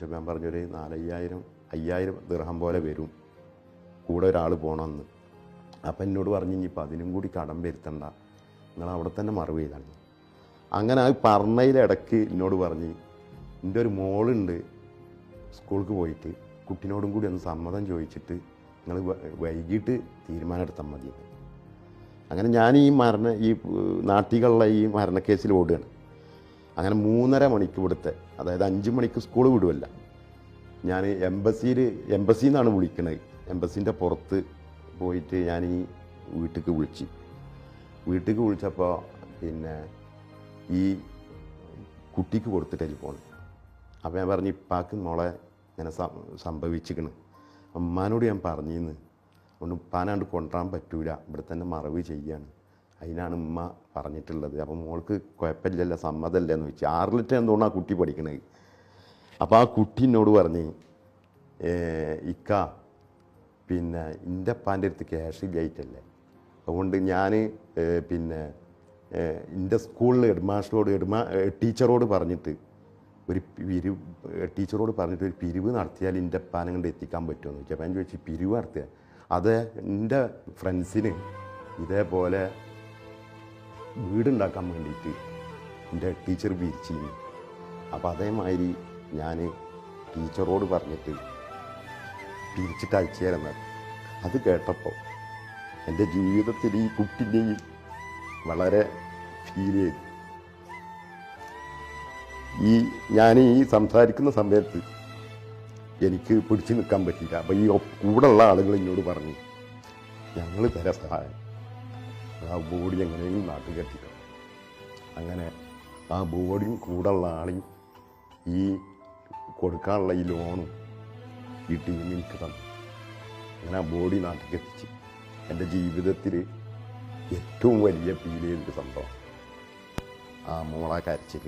ഞാൻ പറഞ്ഞൊരു 4,000-5,000 ദിർഹം പോലെ വരും, കൂടെ ഒരാൾ പോകണമെന്ന്. അപ്പം എന്നോട് പറഞ്ഞു, ഇനിയിപ്പോൾ അതിനും കൂടി കടം വരുത്തണ്ട, നിങ്ങൾ അവിടെ തന്നെ മറവ് ചെയ്താണ്. അങ്ങനെ അത് പറഞ്ഞതിലിടയ്ക്ക് എന്നോട് പറഞ്ഞ്, എൻ്റെ ഒരു മോളുണ്ട് സ്കൂൾക്ക് പോയിട്ട്, കുട്ടിനോടും കൂടി ഒന്ന് സമ്മതം ചോദിച്ചിട്ട് നിങ്ങൾ വൈകിട്ട് തീരുമാനം എടുത്താൽ മതി. അങ്ങനെ ഞാൻ ഈ നാട്ടിലുള്ള ഈ മരണക്കേസിൽ ഓടുകയാണ്. അങ്ങനെ 3:30 മണിക്ക് ഇവിടുത്തെ, അതായത് 5 മണിക്ക് സ്കൂൾ വിടുമല്ല, ഞാൻ എംബസിയിൽ നിന്നാണ് വിളിക്കുന്നത്. എംബസീൻ്റെ പുറത്ത് പോയിട്ട് ഞാൻ ഈ വീട്ടിലേക്ക് വിളിച്ചപ്പോൾ പിന്നെ ഈ കുട്ടിക്ക് കൊടുത്ത് ടെലിഫോൺ. അപ്പോൾ ഞാൻ പറഞ്ഞു, ഇപ്പാക്ക് മോളെ ഇങ്ങനെ സംഭവിച്ചിരിക്കണ്, അമ്മാനോട് ഞാൻ പറഞ്ഞിന്ന്, അതുകൊണ്ട് ഉപ്പാനാണ്ട് കൊണ്ടുവരാൻ പറ്റൂല, ഇവിടെ തന്നെ മറവ് ചെയ്യാണ്, അതിനാണ് ഉമ്മ പറഞ്ഞിട്ടുള്ളത്. അപ്പോൾ മോൾക്ക് കുഴപ്പമില്ലല്ലോ, സമ്മതമല്ലേ എന്ന് ചോദിച്ചു. 6 എന്തുകൊണ്ടാണ് ആ കുട്ടി പഠിക്കണത്. അപ്പോൾ ആ കുട്ടി എന്നോട് പറഞ്ഞ്, ഇക്ക പിന്നെ എൻ്റെ അപ്പാൻ്റെ അടുത്ത് ക്യാഷ് ഇല്ലായിട്ടല്ലേ, അതുകൊണ്ട് ഞാൻ പിന്നെ എൻ്റെ സ്കൂളിൽ ടീച്ചറോട് പറഞ്ഞിട്ട് ഒരു പിരിവ് നടത്തിയാൽ എൻ്റെ അപ്പാനെ കൊണ്ട് എത്തിക്കാൻ പറ്റുമെന്ന് ചോദിച്ചു. അപ്പം ഞാൻ ചോദിച്ചു, പിരിവ് നടത്തുക? അത് എൻ്റെ ഫ്രണ്ട്സിന് ഇതേപോലെ വീടുണ്ടാക്കാൻ വേണ്ടിയിട്ട് എൻ്റെ ടീച്ചർ പിരിച്ചിരുന്നു. അപ്പോൾ അതേമാതിരി ഞാൻ ടീച്ചറോട് പറഞ്ഞിട്ട് പിരിച്ചിട്ട് അയച്ചു തരുന്നത്. അത് കേട്ടപ്പോൾ എൻ്റെ ജീവിതത്തിൽ ഈ കുട്ടിൻ്റെയും വളരെ ഫീൽ ചെയ്തു. ഞാൻ സംസാരിക്കുന്ന സമയത്ത് എനിക്ക് പിടിച്ചു നിൽക്കാൻ പറ്റിയില്ല. അപ്പോൾ ഈ കൂടെയുള്ള ആളുകൾ എന്നോട് പറഞ്ഞു, ഞങ്ങൾ തരാം സഹായം, ആ ബോഡി എങ്ങനെയും നാട്ടിൽ കെട്ടിക്കണം. അങ്ങനെ ആ ബോഡിയും കൂടെയുള്ള ആളെയും ഈ കൊടുക്കാനുള്ള ഈ ലോണും ഈ ടീമിൽ എനിക്ക് തന്നു. അങ്ങനെ ആ ബോഡി നാട്ടിൽ എത്തിച്ച് എൻ്റെ ജീവിതത്തിൽ ഏറ്റവും വലിയ ഫീൽ ചെയ്തൊരു സംഭവം ആ മോളെ കരച്ചിൽ.